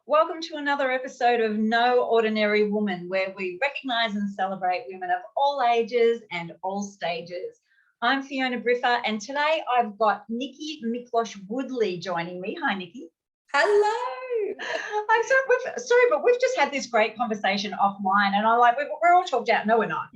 Welcome to another episode of No Ordinary Woman, where we recognise and celebrate women of all ages and all stages. I'm Fiona Briffa, and today I've got Nicky Miklos-Woodley joining me. Hi, Nicky. Hello. I'm sorry, but we've just had this great conversation offline, and I'm like, we're all talked out. No, we're not.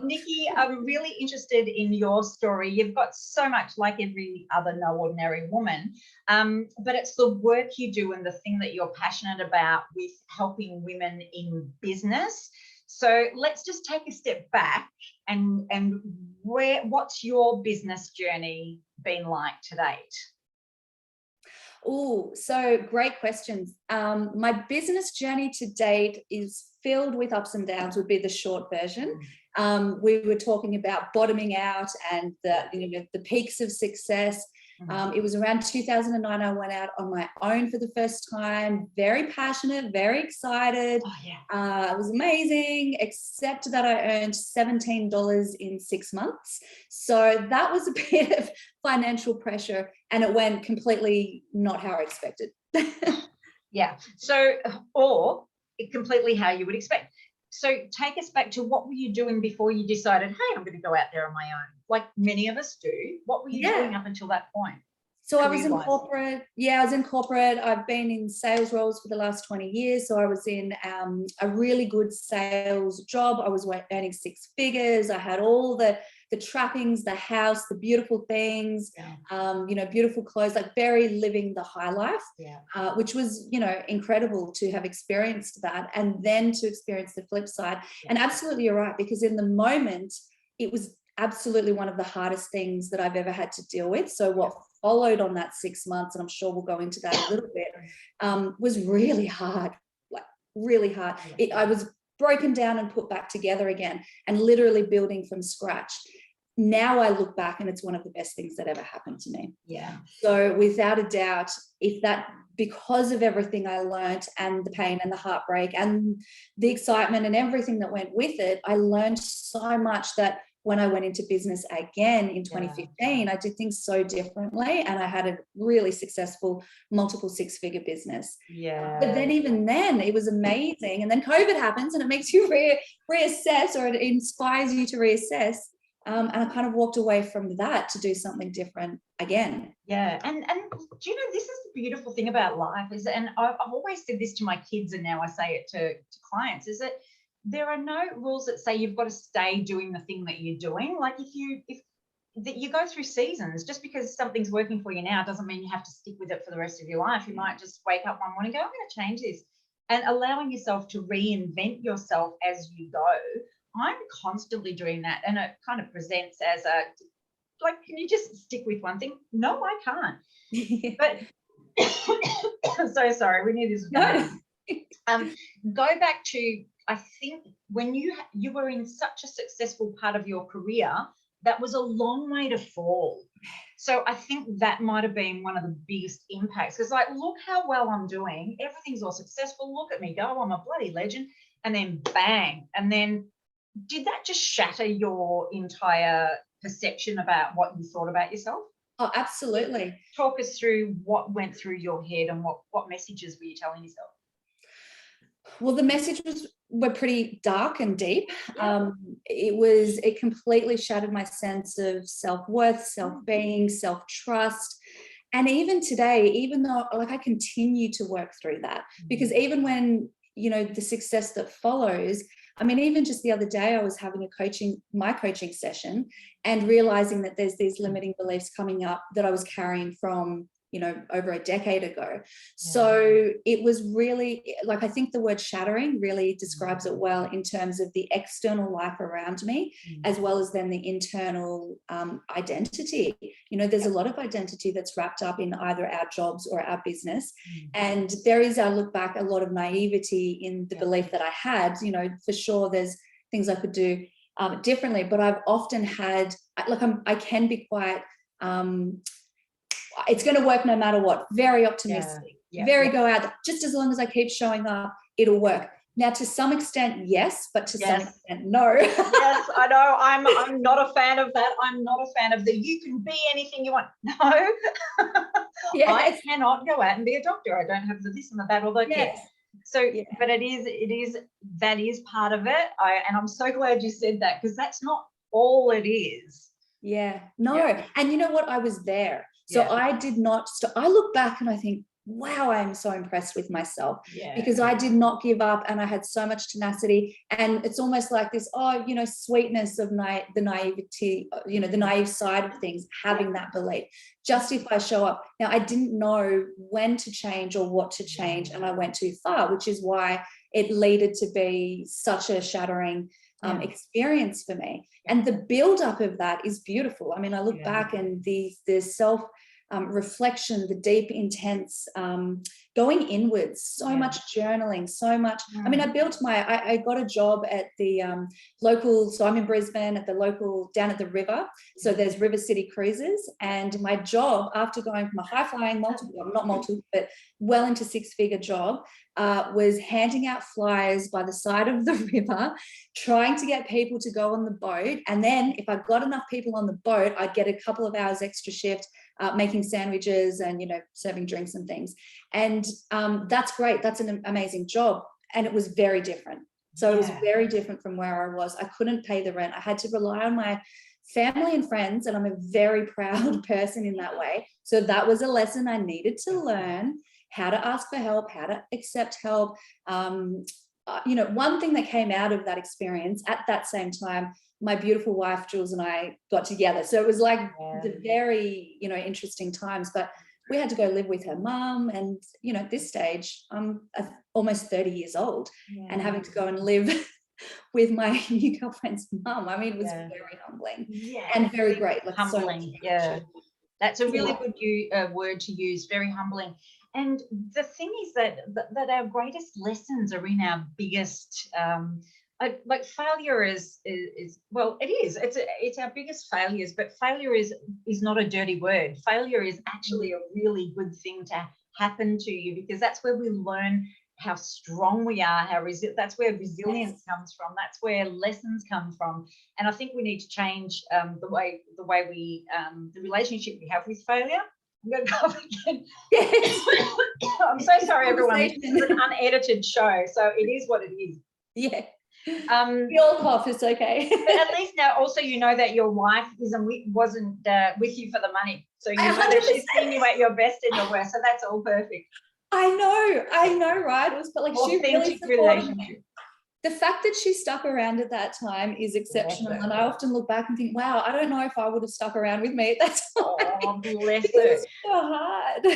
Nicky, I'm really interested in your story. You've got so much, like every other No Ordinary Woman, but it's the work you do and the thing that you're passionate about with helping women in business. So let's just take a step back and what's your business journey been like to date? Oh, so great questions. My business journey to date is filled with ups and downs, would be the short version. We were talking about bottoming out and the peaks of success. It was around 2009 I went out on my own for the first time, very passionate, very excited. It was amazing, except that I earned $17 in 6 months. So that was a bit of financial pressure, and it went completely not how I expected. Yeah. So, or completely how you would expect. So take us back to what were you doing before you decided, hey, I'm going to go out there on my own, like many of us do. What were you doing up until that point? So I was in corporate. Yeah, I was in corporate. I've been in sales roles for the last 20 years. So I was in a really good sales job. I was earning 6 figures. I had all the trappings, the house, the beautiful things, beautiful clothes, like very living the high life, which was, incredible to have experienced that and then to experience the flip side. And absolutely, you're right, because in the moment, it was absolutely one of the hardest things that I've ever had to deal with. So what followed on that 6 months, and I'm sure we'll go into that a little bit, was really hard, like really hard. I was broken down and put back together again and literally building from scratch. Now I look back and it's one of the best things that ever happened to me. Yeah. So without a doubt, because of everything I learned and the pain and the heartbreak and the excitement and everything that went with it, I learned so much that when I went into business again in 2015, I did things so differently, and I had a really successful multiple 6-figure business. Yeah. But then even then, it was amazing. And then COVID happens and it makes you reassess, or it inspires you to reassess. And I kind of walked away from that to do something different again. Yeah. And do you know, this is the beautiful thing about life and I've always said this to my kids, and now I say it to clients, is that there are no rules that say you've got to stay doing the thing that you're doing. Like if you go through seasons, just because something's working for you now doesn't mean you have to stick with it for the rest of your life. You might just wake up one morning and go, I'm going to change this, and allowing yourself to reinvent yourself as you go. I'm constantly doing that, and it kind of presents as can you just stick with one thing? No, I can't. But I'm so sorry. We knew this was going to go back to, I think when you were in such a successful part of your career, that was a long way to fall. So I think that might have been one of the biggest impacts, because look how well I'm doing. Everything's all successful. Look at me go. I'm a bloody legend. And then bang. And then did that just shatter your entire perception about what you thought about yourself? Oh, absolutely. Talk us through what went through your head and what messages were you telling yourself? Well, the messages were pretty dark and deep. It completely shattered my sense of self-worth, self-being, self-trust. And even today, even though I continue to work through that, because even when, the success that follows, I mean, even just the other day, I was having my coaching session and realizing that there's these limiting beliefs coming up that I was carrying from, over a decade ago. So it was really, I think the word shattering really describes it well in terms of the external life around me, as well as then the internal identity. There's a lot of identity that's wrapped up in either our jobs or our business. And there is, I look back, a lot of naivety in the belief that I had. For sure, there's things I could do differently, but I've often had, I can be quite, it's going to work no matter what. Very optimistic, go out. Just as long as I keep showing up, it'll work. Now, to some extent, yes, but to some Yes. extent, no. Yes, I know. I'm not a fan of that. I'm not a fan of the you can be anything you want. No. Yes. I cannot go out and be a doctor. I don't have the this and the that or the Yes. care. So, Yeah. but that is part of it. And I'm so glad you said that, because that's not all it is. Yeah. No. Yeah. And you know what? I was there. So Yeah. I did not stop. I look back and I think, wow, I'm so impressed with myself, Yeah. because I did not give up and I had so much tenacity. And it's almost like this, sweetness of the naivety, the naive side of things, having that belief. Just if I show up. Now, I didn't know when to change or what to change, and I went too far, which is why it needed to be such a shattering experience for me. And the build-up of that is beautiful. I mean, I look back and the self reflection, the deep, intense going inwards, so much journaling, so much. I mean, I got a job at the local, so I'm in Brisbane, at the local, down at the river. So there's River City Cruises. And my job, after going from a high-flying not multiple, but well into six-figure job, was handing out flyers by the side of the river, trying to get people to go on the boat. And then if I got enough people on the boat, I'd get a couple of hours extra shift, making sandwiches and, serving drinks and things. And that's great. That's an amazing job. And it was very different. So it was very different from where I was. I couldn't pay the rent. I had to rely on my family and friends, and I'm a very proud person in that way. So that was a lesson I needed to learn, how to ask for help, how to accept help. One thing that came out of that experience at that same time, my beautiful wife, Jules, and I got together. So it was like the very, interesting times, but we had to go live with her mum. And, at this stage, I'm almost 30 years old and having to go and live with my new girlfriend's mum. I mean, it was very humbling and very great. Like, humbling. That's a really good word to use, very humbling. And the thing is that our greatest lessons are in our biggest, like failure is well, it is. It's our biggest failures, but failure is not a dirty word. Failure is actually a really good thing to happen to you, because that's where we learn how strong we are, that's where resilience comes from. That's where lessons come from. And I think we need to change the way we the relationship we have with failure. I'm going to cough again. I'm so sorry, everyone. This is an unedited show, so it is what it is. Yeah. We all cough, it's okay. But at least now also you know that your wife wasn't with you for the money. So you know that she's seen you at your best and your worst. So that's all perfect. I know, right? It was like she really supported me. The fact that she stuck around at that time is exceptional. And I often look back and think, wow, I don't know if I would have stuck around with me at that time. Oh, bless her. It's so hard.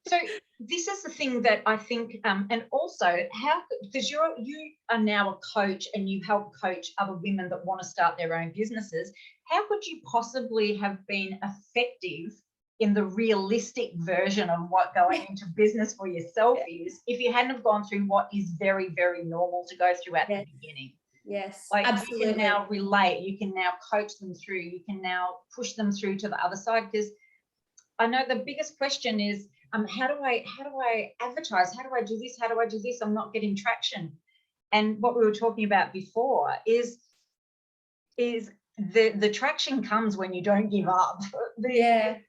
So this is the thing that I think, and also because you are now a coach and you help coach other women that want to start their own businesses, how could you possibly have been effective in the realistic version of what going into business for yourself is if you hadn't have gone through what is very, very normal to go through at the beginning? Yes, like absolutely. You can now relate, you can now coach them through, you can now push them through to the other side. Because I know the biggest question is, how do I advertise? How do I do this? How do I do this? I'm not getting traction. And what we were talking about before is the traction comes when you don't give up.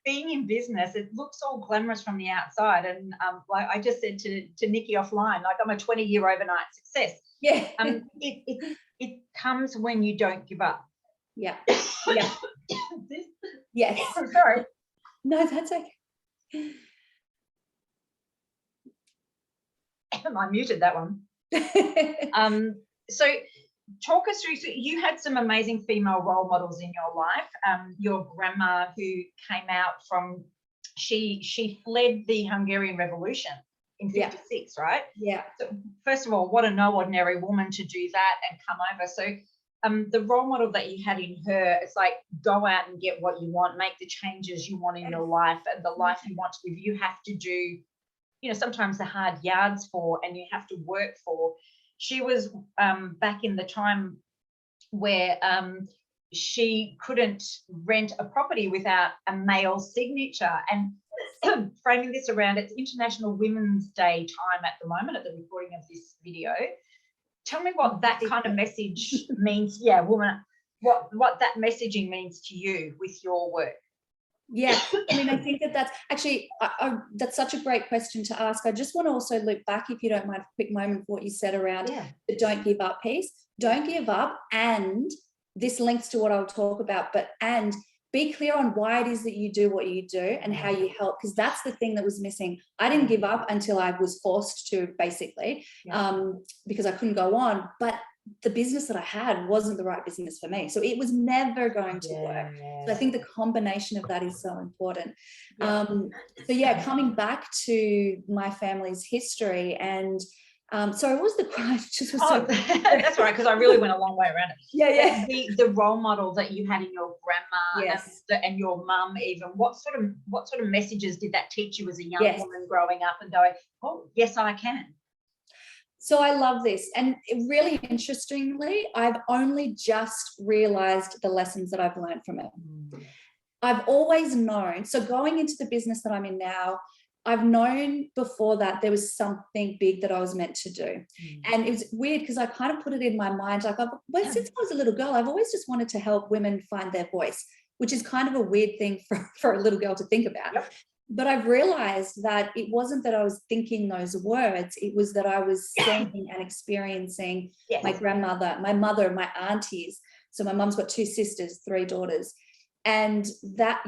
Being in business, it looks all glamorous from the outside. And like I just said to Nicky offline, like I'm a 20-year overnight success. Yeah. It comes when you don't give up. Yeah. Yeah. Yes. I'm sorry. No, that's okay. I muted that one. So talk us through, so you had some amazing female role models in your life. Your grandma, who came out from, she fled the Hungarian Revolution in 56, right? Yeah. So first of all, what a no ordinary woman to do that and come over. So the role model that you had in her, it's like, go out and get what you want, make the changes you want in your life, and the life you want to live. You have to do, sometimes the hard yards for, and you have to work for. She was back in the time where she couldn't rent a property without a male signature. And framing this around, it's International Women's Day time at the moment, at the recording of this video. Tell me what that kind of message means. Yeah, woman, what that messaging means to you with your work. Yeah, I mean, I think that's actually, that's such a great question to ask. I just want to also loop back, if you don't mind, a quick moment for what you said around the don't give up piece. Don't give up, and this links to what I'll talk about, and be clear on why it is that you do what you do and how you help, because that's the thing that was missing. I didn't give up until I was forced to, basically, because I couldn't go on. But the business that I had wasn't the right business for me. So it was never going to work. So I think the combination of that is so important. So yeah, coming back to my family's history, and sorry, what was the question? That's right, because I really went a long way around it. Yeah. The role model that you had in your grandma and your mum, even what sort of messages did that teach you as a young woman growing up and going, oh yes, I can? So I love this. And really interestingly, I've only just realized the lessons that I've learned from it. I've always known, so going into the business that I'm in now, I've known before that there was something big that I was meant to do. And it was weird because I kind of put it in my mind, like, since I was a little girl, I've always just wanted to help women find their voice, which is kind of a weird thing for a little girl to think about. But I've realized that it wasn't that I was thinking those words, it was that I was seeing and experiencing my grandmother, my mother, my aunties. So my mum's got 2 sisters, 3 daughters. And that,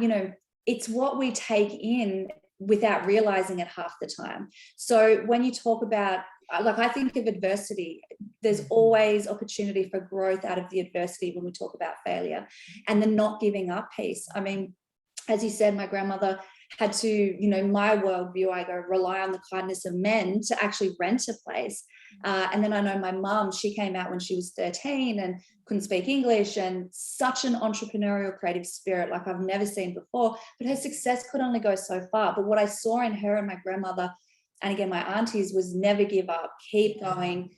it's what we take in without realizing it half the time. So when you talk about, like, I think of adversity, there's always opportunity for growth out of the adversity when we talk about failure, and the not giving up piece. I mean, as you said, my grandmother had to, my worldview, I go rely on the kindness of men to actually rent a place. And then I know my mum, she came out when she was 13 and couldn't speak English, and such an entrepreneurial creative spirit like I've never seen before, but her success could only go so far. But what I saw in her and my grandmother, and again, my aunties, was never give up, keep going,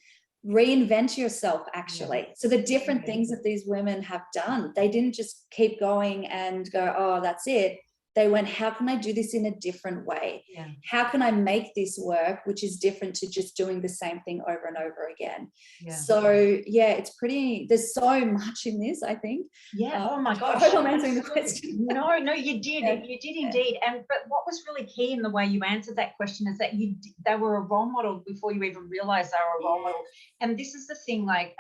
reinvent yourself, actually. So the different things that these women have done, they didn't just keep going and go, oh, that's it. They went, how can I do this in a different way? How can I make this work, which is different to just doing the same thing over and over again? So yeah, it's pretty, there's so much in this, I think. Oh my gosh. I hope I'm answering the question. No, you did. You did indeed. But what was really key in the way you answered that question is that they were a role model before you even realized they were a role model. And this is the thing, like,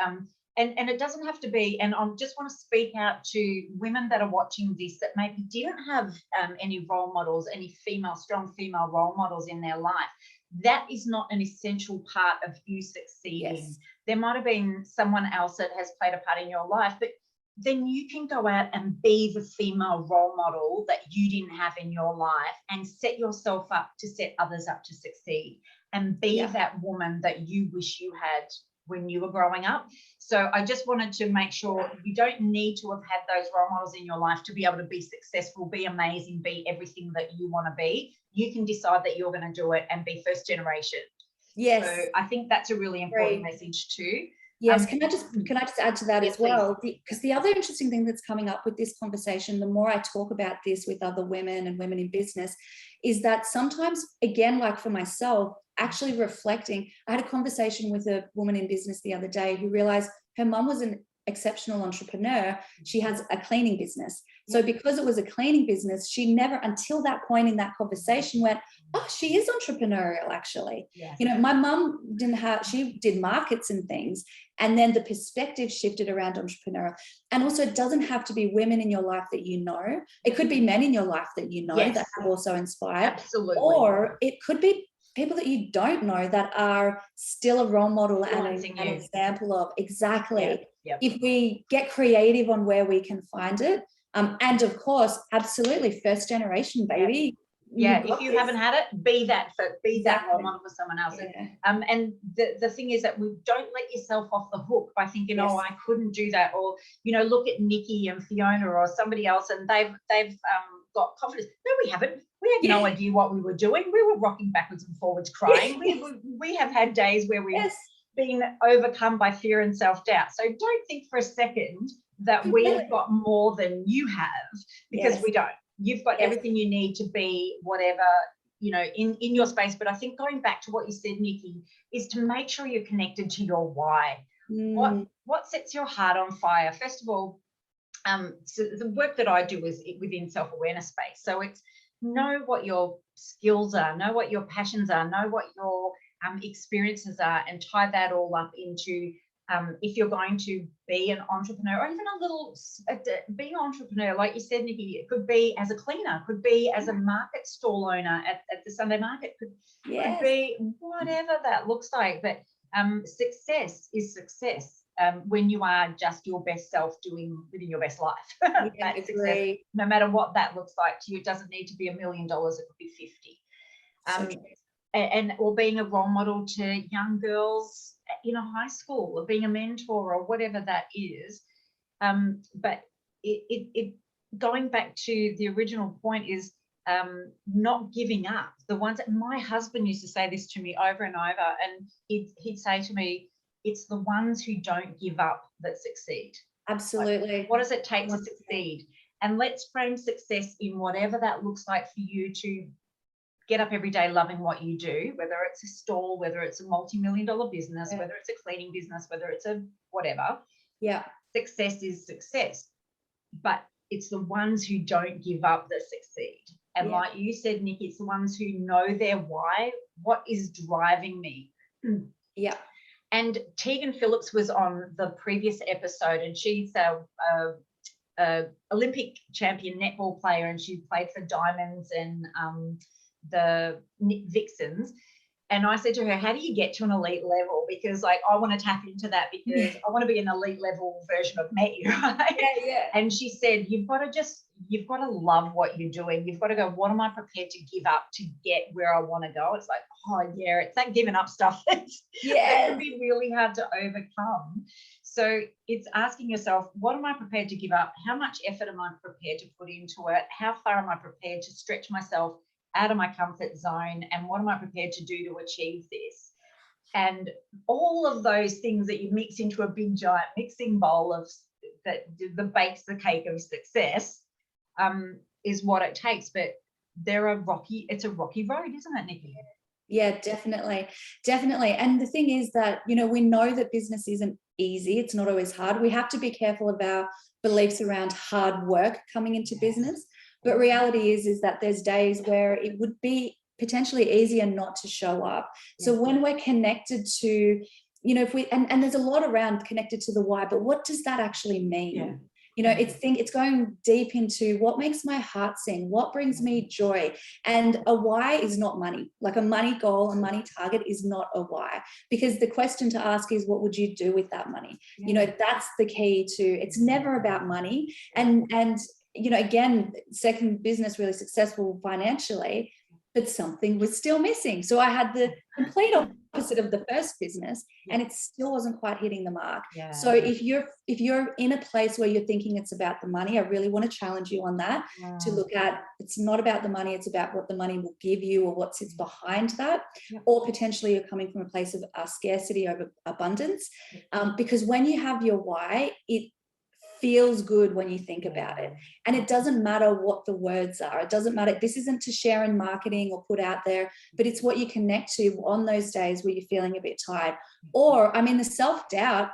and it doesn't have to be, and I just want to speak out to women that are watching this that maybe didn't have any role models, any strong female role models in their life. That is not an essential part of you succeeding. There might have been someone else that has played a part in your life, but then you can go out and be the female role model that you didn't have in your life and set yourself up to set others up to succeed, and be that woman that you wish you had when you were growing up. So I just wanted to make sure you don't need to have had those role models in your life to be able to be successful, be amazing, be everything that you want to be. You can decide that you're going to do it and be first generation. So I think that's a really important message too. Yes, can I just add to that as well? Because the other interesting thing that's coming up with this conversation, the more I talk about this with other women and women in business, is that sometimes, again, like for myself, actually reflecting, I had a conversation with a woman in business the other day who realized her mum was an exceptional entrepreneur. She has a cleaning business. So because it was a cleaning business, she never, until that point in that conversation, went, oh, she is entrepreneurial, actually. My mum she did markets and things. And then the perspective shifted around entrepreneurial. And also, it doesn't have to be women in your life that you know. It could be men in your life that you know that have also inspired. Absolutely. Or it could be people that you don't know that are still a role model and an example of. Exactly. If we get creative on where we can find it. And of course, absolutely, first generation, baby. If you haven't had it, be that role model for someone else. And the thing is that we don't let yourself off the hook by thinking, oh, I couldn't do that, or look at Nicky and Fiona or somebody else, and they've got confidence. No, we haven't. We had no idea what we were doing. We were rocking backwards and forwards, crying. We have had days where we've been overcome by fear and self-doubt. So don't think for a second that we've got more than you have, because we don't. You've got everything you need to be whatever, in your space. But I think going back to what you said, Nicky, is to make sure you're connected to your why. What sets your heart on fire? First of all, so the work that I do is within self-awareness space. So it's know what your skills are, know what your passions are, know what your experiences are, and tie that all up into if you're going to be an entrepreneur, or even a little being an entrepreneur, like you said, Nicky, it could be as a cleaner, could be as a market stall owner at the Sunday market, could be whatever that looks like. But success is success when you are just your best self living your best life. That's success, no matter what that looks like to you. It doesn't need to be $1 million, it could be 50. Or being a role model to young girls in a high school, or being a mentor, or whatever that is. But it going back to the original point is not giving up. The ones that my husband used to say this to me over and over, and he'd say to me, it's the ones who don't give up that succeed. Absolutely. Like, what does it take to succeed? And let's frame success in whatever that looks like for you to get up every day loving what you do, whether it's a stall, whether it's a multi-million-dollar business, whether it's a cleaning business, whether it's a whatever. Yeah. Success is success. But it's the ones who don't give up that succeed. And like you said, Nick, it's the ones who know their why. What is driving me? Yeah. And Tegan Phillips was on the previous episode, and she's a Olympic champion netball player, and she played for Diamonds and the Vixens. And I said to her, how do you get to an elite level? Because like, I want to tap into that, because I want to be an elite level version of me, right? Yeah. And she said, you've got to love what you're doing. You've got to go, what am I prepared to give up to get where I want to go? It's like, oh yeah, it's that giving up stuff that can be really hard to overcome. So it's asking yourself, what am I prepared to give up? How much effort am I prepared to put into it? How far am I prepared to stretch myself out of my comfort zone, and what am I prepared to do to achieve this? And all of those things that you mix into a big giant mixing bowl of that bakes the cake of success is what it takes. But it's a rocky road, isn't it, Nicky? Yeah, definitely. And the thing is that, we know that business isn't easy. It's not always hard. We have to be careful of our beliefs around hard work coming into business. But reality is that there's days where it would be potentially easier not to show up. So when we're connected to, if we, and there's a lot around connected to the why, but what does that actually mean? It's going deep into what makes my heart sing, what brings me joy. And a why is not money. Like a money goal, a money target is not a why, because the question to ask is, what would you do with that money? That's the key to, it's never about money. And again, second business really successful financially, but something was still missing. So I had the complete opposite of the first business, and it still wasn't quite hitting the mark. So if you're in a place where you're thinking it's about the money, I really want to challenge you on that, to look at, it's not about the money, it's about what the money will give you, or what sits behind that. Or potentially you're coming from a place of scarcity over abundance, because when you have your why, it feels good when you think about it. And it doesn't matter what the words are. It doesn't matter. This isn't to share in marketing or put out there, but it's what you connect to on those days where you're feeling a bit tired. Or, the self-doubt,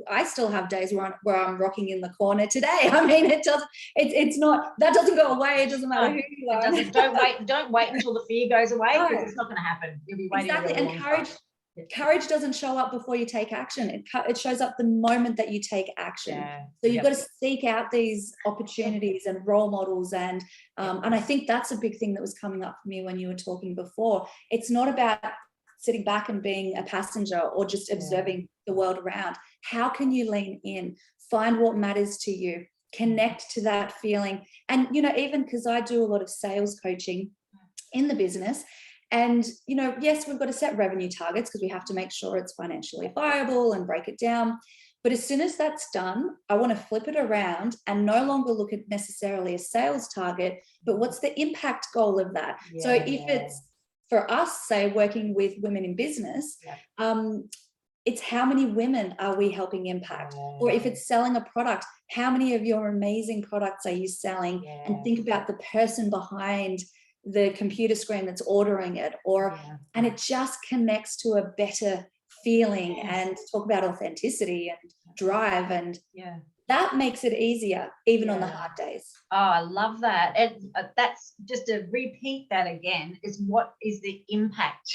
I still have days where I'm rocking in the corner today. It's not, that doesn't go away. It doesn't matter who you are. Don't wait until the fear goes away, because it's not going to happen. You'll be waiting. Exactly. And courage doesn't show up before you take action. It shows up the moment that you take action. So you've got to seek out these opportunities and role models. And I think that's a big thing that was coming up for me when you were talking before. It's not about sitting back and being a passenger or just observing the world around. How can you lean in, find what matters to you, connect to that feeling? And, even because I do a lot of sales coaching in the business, and, yes, we've got to set revenue targets because we have to make sure it's financially viable and break it down. But as soon as that's done, I want to flip it around and no longer look at necessarily a sales target, but what's the impact goal of that? So if it's for us, say, working with women in business, it's how many women are we helping impact? Or if it's selling a product, how many of your amazing products are you selling? And think about the person behind the computer screen that's ordering it, and it just connects to a better feeling and talk about authenticity and drive, and that makes it easier even on the hard days. Oh, I love that. And that's just to repeat that again, is what is the impact?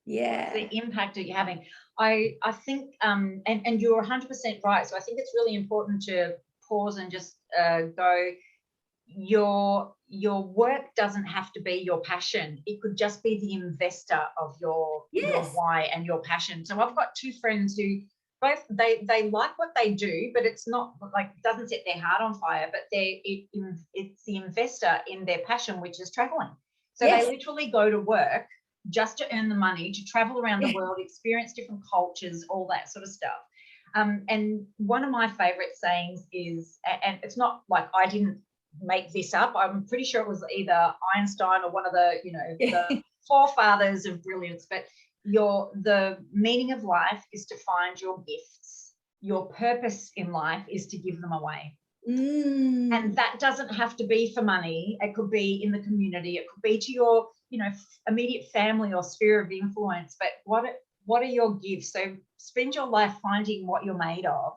The impact that you're having. I think and you're 100% right. So I think it's really important to pause and just go, your work doesn't have to be your passion. It could just be the investor of your why and your passion. So I've got two friends who both they like what they do, but it's not like, doesn't set their heart on fire, but it's the investor in their passion, which is traveling. So they literally go to work just to earn the money, to travel around the world, experience different cultures, all that sort of stuff. And one of my favorite sayings is, and it's not like I didn't make this up, I'm pretty sure it was either Einstein or one of the, the forefathers of brilliance, but the meaning of life is to find your gifts. Your purpose in life is to give them away. And that doesn't have to be for money. It could be in the community. It could be to your, immediate family or sphere of influence. But what are your gifts? So spend your life finding what you're made of,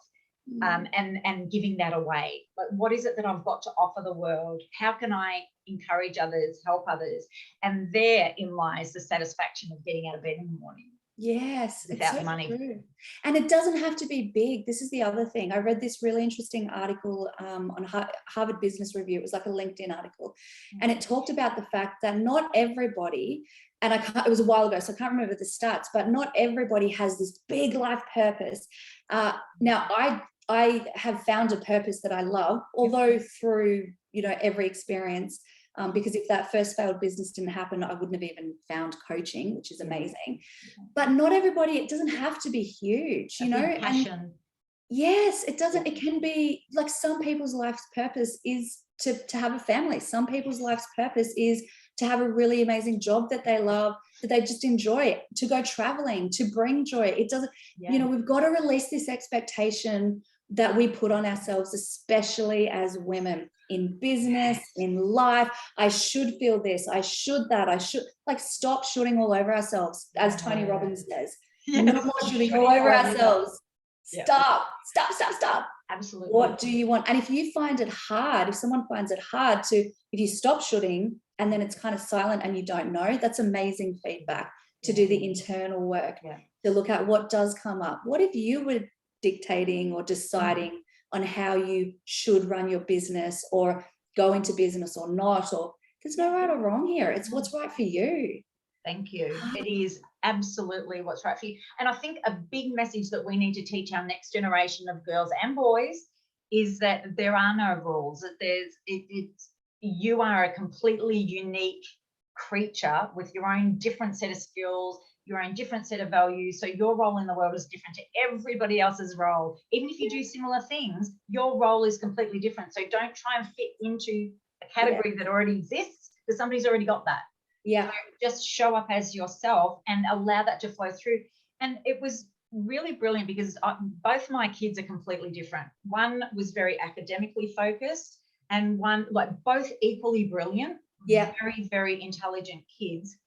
and giving that away. Like, what is it that I've got to offer the world? How can I encourage others, help others? And therein lies the satisfaction of getting out of bed in the morning. Yes, without it's so money. true. And it doesn't have to be big. This is the other thing. I read this really interesting article on Harvard Business Review. It was like a LinkedIn article, and it talked about the fact that not everybody, and it was a while ago, so I can't remember the stats, but not everybody has this big life purpose. Now, I have found a purpose that I love, although through every experience. Because if that first failed business didn't happen, I wouldn't have even found coaching, which is amazing. But not everybody, it doesn't have to be huge, Passion. And yes, it doesn't. It can be like, some people's life's purpose is to have a family. Some people's life's purpose is to have a really amazing job that they love, that they just enjoy, to go traveling, to bring joy. It doesn't, we've got to release this expectation that we put on ourselves, especially as women, in business, in life. I should feel this, I should that, I should, like, stop shooting all over ourselves, as Tony Robbins says. No more shooting all over ourselves. Stop. Absolutely. What do you want? And if you find it hard, if someone finds it hard if you stop shooting and then it's kind of silent and you don't know, that's amazing feedback to do the internal work, to look at what does come up. What if you were dictating or deciding on how you should run your business, or go into business or not? Or there's no right or wrong here. It's what's right for you. Thank you. It is absolutely what's right for you. And I think a big message that we need to teach our next generation of girls and boys is that there are no rules. That you are a completely unique creature with your own different set of skills, your own different set of values. So your role in the world is different to everybody else's role. Even if you do similar things, your role is completely different. So don't try and fit into a category that already exists, because somebody's already got that. So just show up as yourself and allow that to flow through. And it was really brilliant because both my kids are completely different. One was very academically focused, and one, like, both equally brilliant, very, very intelligent kids.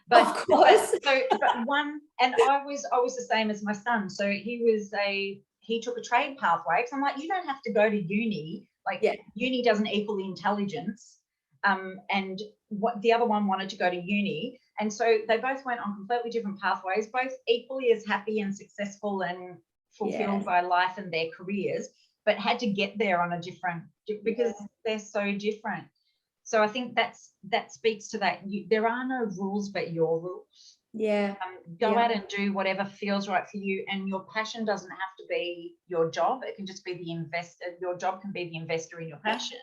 But of course. but one, and I was the same as my son. So he took a trade pathway, because I'm like, you don't have to go to uni. Like, uni doesn't equal intelligence. And what the other one wanted to go to uni, and so they both went on completely different pathways, both equally as happy and successful and fulfilled by life and their careers, but had to get there on a different, because they're so different. So I think that speaks to that. There are no rules but your rules. Go out and do whatever feels right for you, and your passion doesn't have to be your job. It can just be the investor. Your job can be the investor in your passion.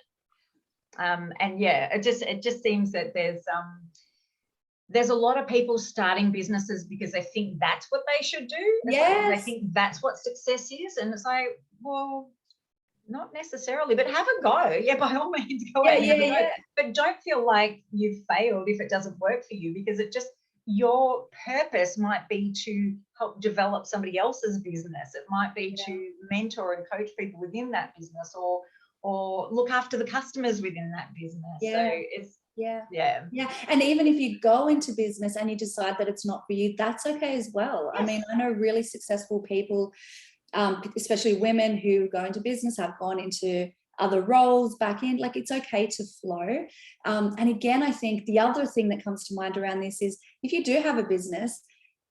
And it just seems that there's a lot of people starting businesses because they think that's what they should do. They think that's what success is, and it's like, well, not necessarily, but have a go. By all means, go out and have a go. But don't feel like you've failed if it doesn't work for you, because your purpose might be to help develop somebody else's business. It might be to mentor and coach people within that business, or look after the customers within that business. So Yeah. Yeah. Yeah. And even if you go into business and you decide that it's not for you, that's okay as well. Yes. I mean, I know really successful people, especially women who go into business, have gone into other roles back in, like, it's okay to flow. And again, I think the other thing that comes to mind around this is, if you do have a business,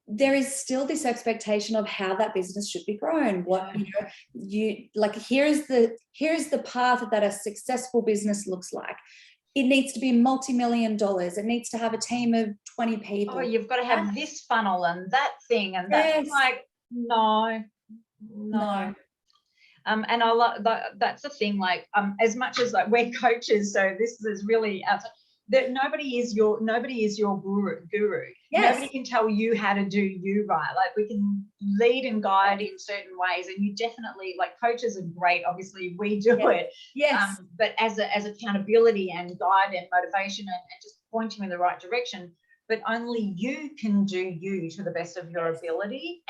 there is still this expectation of how that business should be grown. What, you know, you like, here's the path that a successful business looks like. It needs to be multi-million dollars. It needs to have a team of 20 people. Oh, you've got to have this funnel and that thing and that. Yes. Like, no. And I love that's the thing, like, as much as, like, we're coaches, so this is really outside, that nobody is your guru. Yes. Nobody can tell you how to do you right. Like, we can lead and guide in certain ways, and you definitely, like, coaches are great, obviously we do it. Yes. But as accountability and guide and motivation and just point you in the right direction, but only you can do you to the best of your ability.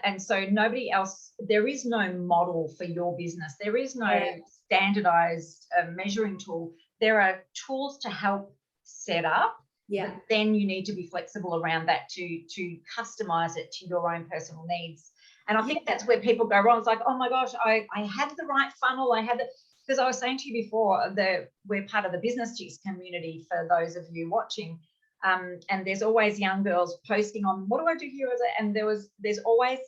And so nobody else, there is no model for your business. There is no standardized measuring tool. There are tools to help set up, but then you need to be flexible around that to customize it to your own personal needs. And I think that's where people go wrong. It's like, oh my gosh, I had the right funnel. I had it, because I was saying to you before that we're part of the Business Chicks community, for those of you watching. And there's always young girls posting on, what do I do here? And there's always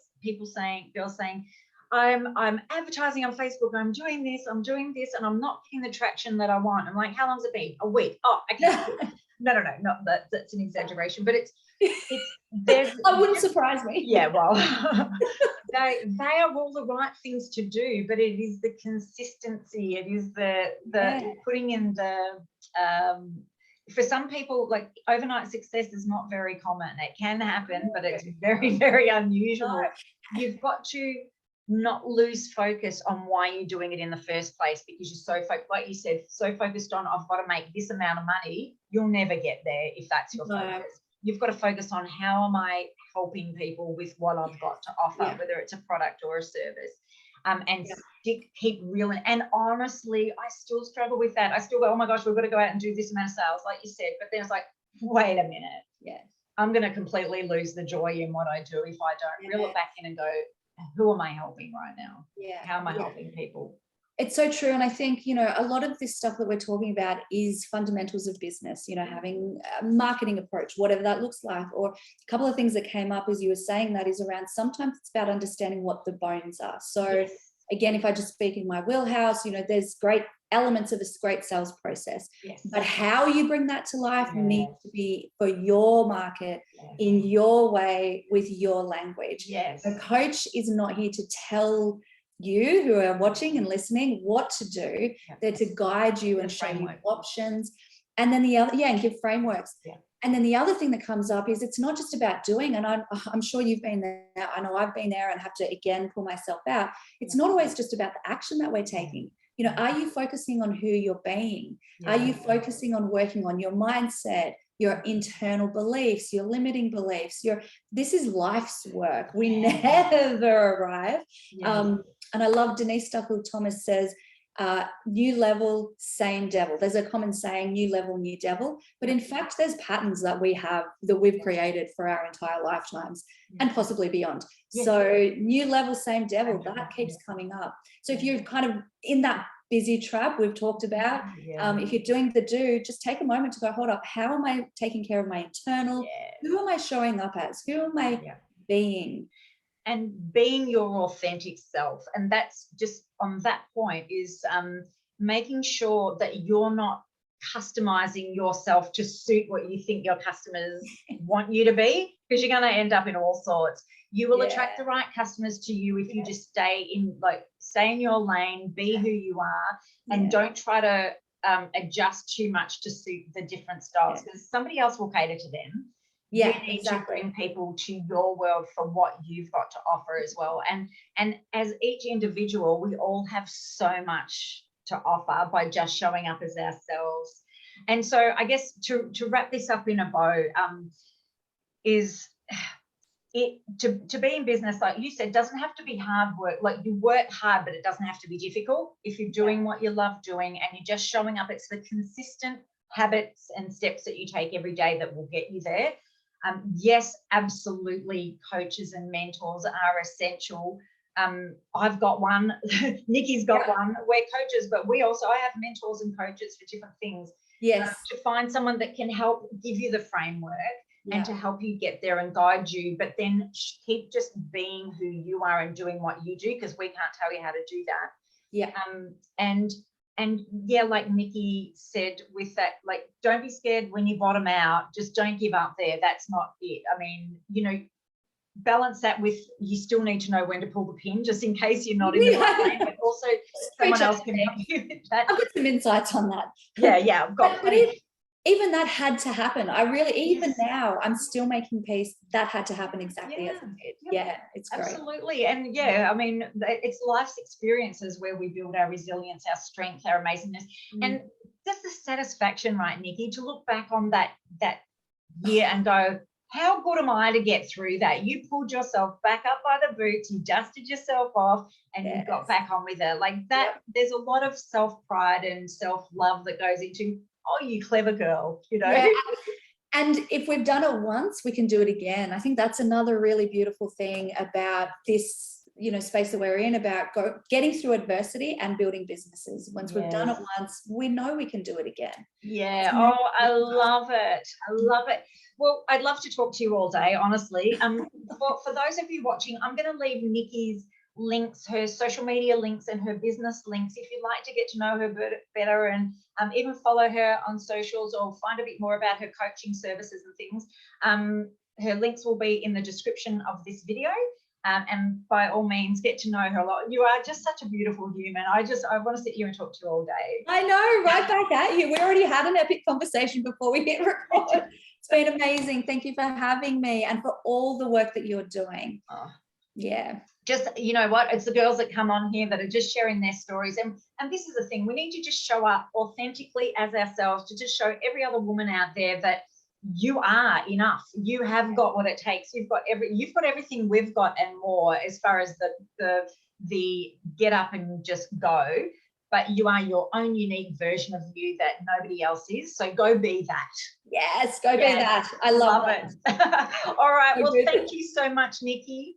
girls saying, I'm advertising on Facebook, I'm doing this, and I'm not getting the traction that I want. I'm like, how long's it been? A week? Oh, okay. No, not that. That's an exaggeration, but it's there's. That wouldn't surprise me. Yeah, well, they are all the right things to do, but it is the consistency. It is the putting in the. For some people, like, overnight success is not very common. It can happen, but it's very, very unusual. You've got to not lose focus on why you're doing it in the first place, because you're so focused, like you said, so focused on, I've got to make this amount of money. You'll never get there if that's your focus. You've got to focus on, how am I helping people with what I've got to offer, whether it's a product or a service. And keep real. And honestly, I still struggle with that. I still go, oh my gosh, we've got to go out and do this amount of sales, like you said. But then it's like, wait a minute. Yeah. I'm going to completely lose the joy in what I do if I don't reel it back in and go, who am I helping right now? Yeah. How am I helping people? It's so true. And I think, you know, a lot of this stuff that we're talking about is fundamentals of business, you know, having a marketing approach, whatever that looks like. Or a couple of things that came up as you were saying that is around, sometimes it's about understanding what the bones are. So again, if I just speak in my wheelhouse, you know, there's great elements of a great sales process, but how you bring that to life needs to be for your market, in your way, with your language. A coach is not here to tell you who are watching and listening what to do. They're to guide you and show you options. And then the other, and give frameworks. And then the other thing that comes up is, it's not just about doing, and I'm sure you've been there, I know I've been there and have to, again, pull myself out. It's not always just about the action that we're taking. You know, are you focusing on who you're being? Are you focusing on working on your mindset, your internal beliefs, your limiting beliefs? This is life's work. We never arrive. And I love Denise Stockwell-Thomas says, new level, same devil. There's a common saying, new level, new devil. But in fact, there's patterns that we have, that we've created for our entire lifetimes and possibly beyond. So new level, same devil, that keeps coming up. So if you're kind of in that busy trap we've talked about, if you're doing the just take a moment to go, hold up, how am I taking care of my internal? Who am I showing up as? Who am I being? And being your authentic self. And that's just on that point is making sure that you're not customizing yourself to suit what you think your customers want you to be, because you're going to end up in all sorts. You will attract the right customers to you if you just stay in your lane, be who you are, and don't try to adjust too much to suit the different styles, because somebody else will cater to them. You need to bring people to your world for what you've got to offer as well. And as each individual, we all have so much to offer by just showing up as ourselves. And so I guess to wrap this up in a bow, is it to be in business, like you said, doesn't have to be hard work. Like, you work hard, but it doesn't have to be difficult if you're doing what you love doing and you're just showing up. It's the consistent habits and steps that you take every day that will get you there. Yes, absolutely, coaches and mentors are essential. I've got one, Nicky's got one. We're coaches, but I have mentors and coaches for different things. Yes. To find someone that can help give you the framework and to help you get there and guide you, but then keep just being who you are and doing what you do, because we can't tell you how to do that. Yeah. And yeah, like Nicky said with that, like, don't be scared when you bottom out. Just don't give up there. That's not it. I mean, you know, balance that with, you still need to know when to pull the pin, just in case you're not in the right lane, but also someone else can help you with that. I've got some insights on that. Yeah, I've got plenty. Even that had to happen. Even now, I'm still making peace. That had to happen exactly as it did. Yeah, it's great. Absolutely. And yeah, I mean, it's life's experiences where we build our resilience, our strength, our amazingness. And that's the satisfaction, right, Nicky, to look back on that year and go, how good am I to get through that? You pulled yourself back up by the boots, you dusted yourself off, and you got back on with it. Like that, there's a lot of self-pride and self-love that goes into, oh, you clever girl, you know? Yeah. And if we've done it once, we can do it again. I think that's another really beautiful thing about this, you know, space that we're in, about getting through adversity and building businesses. Once we've done it once, we know we can do it again. Yeah. Oh, I love it. I love it. Well, I'd love to talk to you all day, honestly. For those of you watching, I'm going to leave Nicky's links, her social media links and her business links, if you'd like to get to know her better and even follow her on socials or find a bit more about her coaching services and things. Her links will be in the description of this video. And by all means, get to know her a lot. You are just such a beautiful human. I want to sit here and talk to you all day. I know, right back at you. We already had an epic conversation before we hit record. It's been amazing. Thank you for having me and for all the work that you're doing. Yeah. Just, you know what, it's the girls that come on here that are just sharing their stories. And this is the thing, we need to just show up authentically as ourselves, to just show every other woman out there that you are enough. You have got what it takes. You've got everything we've got and more, as far as the get up and just go. But you are your own unique version of you that nobody else is. So go be that. Yes, go be that. I love it. All right. Well, thank you so much, Nicky.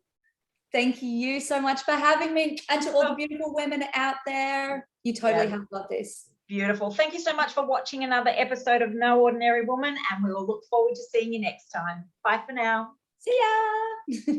Thank you so much for having me. And to all the beautiful women out there, you totally have got this. Beautiful. Thank you so much for watching another episode of No Ordinary Woman, and we will look forward to seeing you next time. Bye for now. See ya.